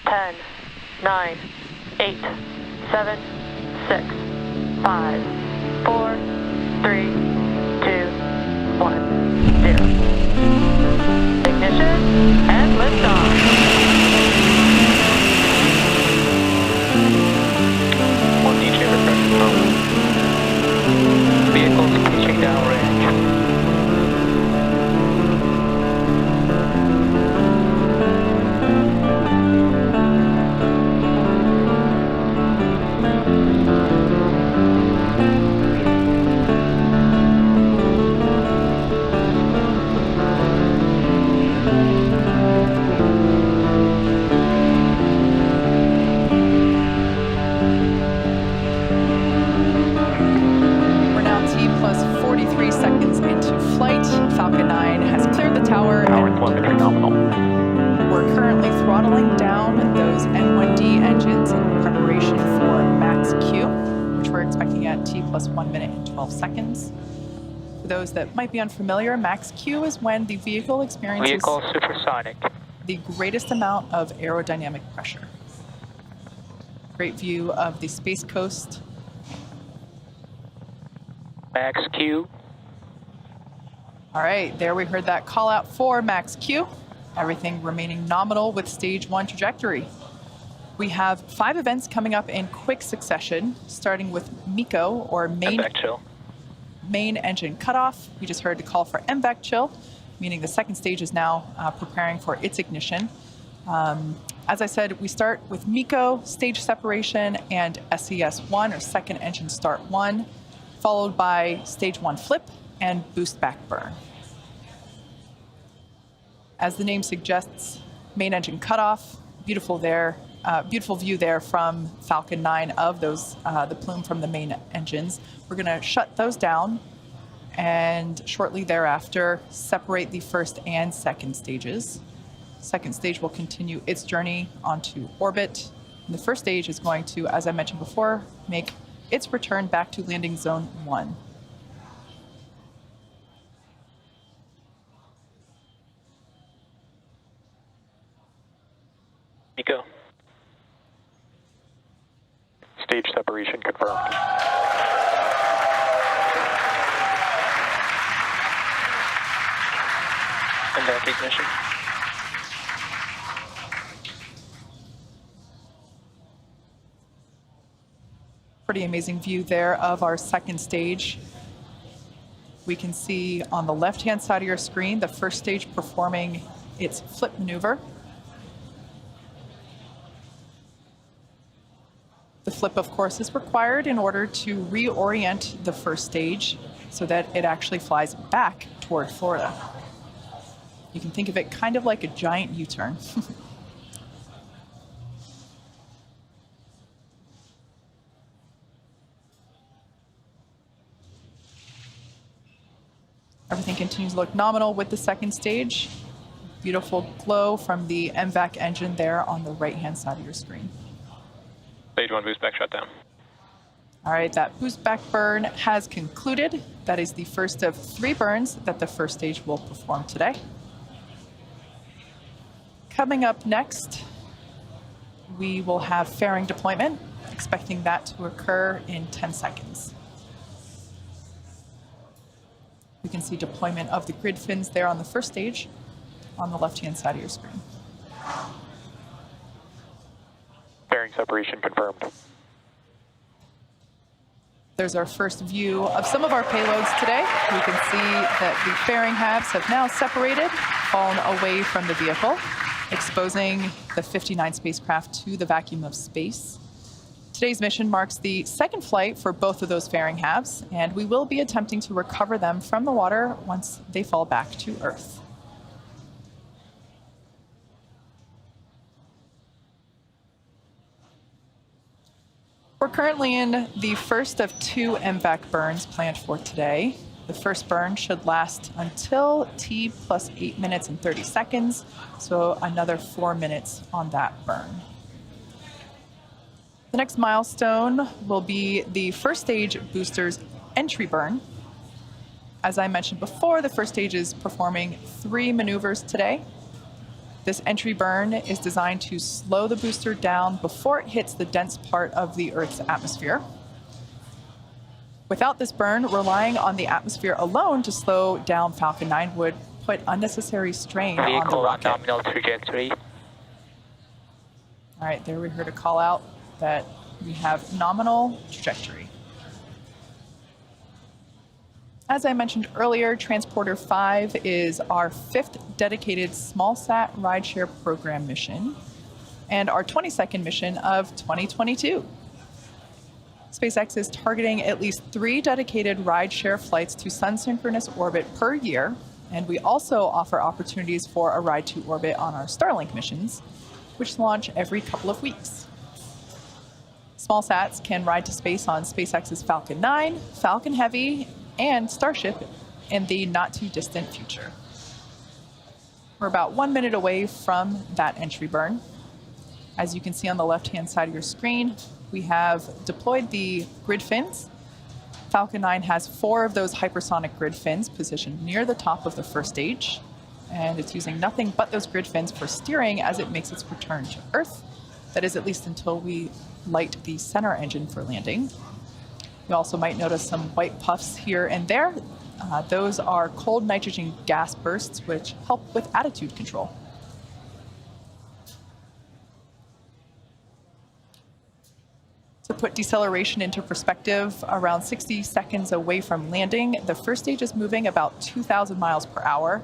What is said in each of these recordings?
10, 9, 8, 7, 6, 5, 4, 3, 2, 1, 0. Ignition and liftoff. One DJ refresh phone. Vehicles reaching downrange. Falcon 9 has cleared the tower. Power and telemetry nominal. We're currently throttling down those N1D engines in preparation for max Q, which we're expecting at T plus 1 minute and 12 seconds. For those that might be unfamiliar, max Q is when the vehicle experiences supersonic. The greatest amount of aerodynamic pressure. Great view of the Space Coast. Max Q. All right, there we heard that call out for max Q. Everything remaining nominal with stage 1 trajectory. We have 5 events coming up in quick succession, starting with MECO, or main engine cutoff. We just heard the call for MVAC chill, meaning the second stage is now preparing for its ignition. As I said, we start with MECO, stage separation, and SES1, or second engine start 1, followed by stage 1 flip and boost back burn. As the name suggests, main engine cutoff, beautiful view there from Falcon 9 of those, the plume from the main engines. We're gonna shut those down and shortly thereafter separate the first and second stages. Second stage will continue its journey onto orbit. And the first stage is going to, as I mentioned before, make its return back to landing zone 1. MECO. Stage separation confirmed. And back ignition. Pretty amazing view there of our second stage. We can see on the left-hand side of your screen the first stage performing its flip maneuver. The flip, of course, is required in order to reorient the first stage so that it actually flies back toward Florida. You can think of it kind of like a giant U-turn. Everything continues to look nominal with the second stage. Beautiful glow from the MVAC engine there on the right-hand side of your screen. Stage 1 boost back shutdown. All right, that boost back burn has concluded. That is the first of 3 burns that the first stage will perform today. Coming up next, we will have fairing deployment, expecting that to occur in 10 seconds. We can see deployment of the grid fins there on the first stage on the left-hand side of your screen. Fairing separation confirmed. There's our first view of some of our payloads today. We can see that the fairing halves have now separated, fallen away from the vehicle, exposing the 59 spacecraft to the vacuum of space. Today's mission marks the second flight for both of those fairing halves, and we will be attempting to recover them from the water once they fall back to Earth. We're currently in the first of 2 MVAC burns planned for today. The first burn should last until T plus 8 minutes and 30 seconds, so another 4 minutes on that burn. The next milestone will be the first stage booster's entry burn. As I mentioned before, the first stage is performing 3 maneuvers today. This entry burn is designed to slow the booster down before it hits the dense part of the Earth's atmosphere. Without this burn, relying on the atmosphere alone to slow down Falcon 9 would put unnecessary strain on the Vehicle rocket. nominal trajectory. All right, there we heard a call out that we have nominal trajectory. As I mentioned earlier, Transporter-5 is our 5th dedicated small-sat rideshare program mission and our 22nd mission of 2022. SpaceX is targeting at least 3 dedicated rideshare flights to sun-synchronous orbit per year, and we also offer opportunities for a ride to orbit on our Starlink missions, which launch every couple of weeks. Small sats can ride to space on SpaceX's Falcon 9, Falcon Heavy, and Starship in the not-too-distant future. We're about 1 minute away from that entry burn. As you can see on the left-hand side of your screen, we have deployed the grid fins. Falcon 9 has 4 of those hypersonic grid fins positioned near the top of the first stage, and it's using nothing but those grid fins for steering as it makes its return to Earth. That is, at least until we light the center engine for landing. You also might notice some white puffs here and there. Those are cold nitrogen gas bursts, which help with attitude control. To put deceleration into perspective, around 60 seconds away from landing, the first stage is moving about 2,000 miles per hour.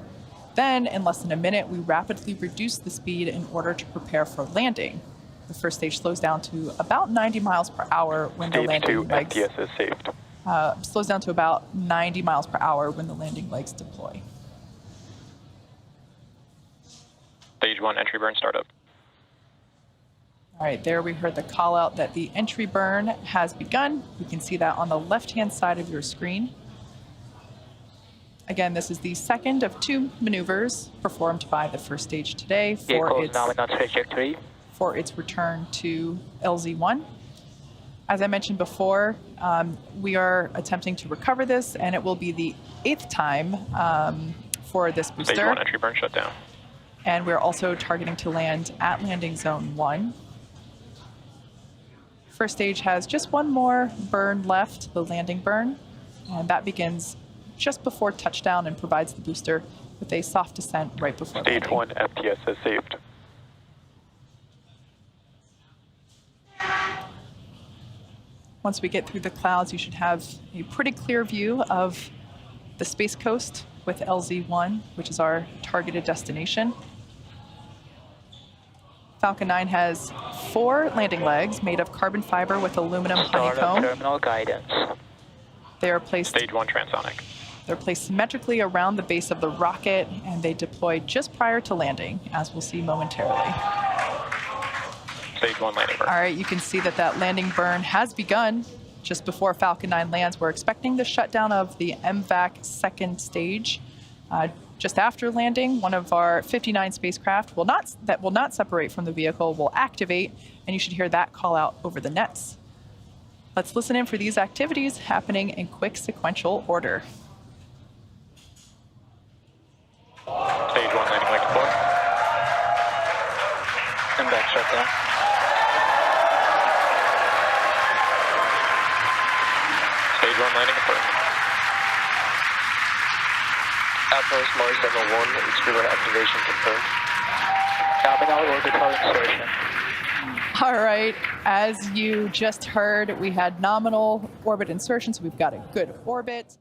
Then, in less than a minute, we rapidly reduce the speed in order to prepare for landing. The first stage slows down to about 90 miles per hour when the landing legs... Stage 2 FTS is saved. Slows down to about 90 miles per hour when the landing legs deploy. Stage 1 entry burn startup. All right, there we heard the call out that the entry burn has begun. You can see that on the left-hand side of your screen. Again, this is the second of 2 maneuvers performed by the first stage today for its return to LZ1. As I mentioned before, we are attempting to recover this, and it will be the 8th time for this booster. Stage 1 entry burn shut down. And we're also targeting to land at landing zone 1. First stage has just one more burn left, the landing burn, and that begins just before touchdown and provides the booster with a soft descent right before landing. Stage 1 FTS is saved. Once we get through the clouds, you should have a pretty clear view of the Space Coast with LZ1, which is our targeted destination. Falcon 9 has 4 landing legs made of carbon fiber with aluminum honeycomb. Terminal guidance. They are placed... Stage 1 transonic. They're placed symmetrically around the base of the rocket, and they deploy just prior to landing, as we'll see momentarily. Stage 1 landing burn. All right, you can see that that landing burn has begun just before Falcon 9 lands. We're expecting the shutdown of the MVAC second stage. Just after landing, one of our 59 spacecraft that will not separate from the vehicle will activate, and you should hear that call out over the nets. Let's listen in for these activities happening in quick sequential order. Stage 1 landing leg deploy. MVAC shutdown. Stage 1 landing confirmed. Outpost Mars Level 1, extruder activation confirmed. Nominal orbital insertion. All right, as you just heard, we had nominal orbit insertion, so we've got a good orbit.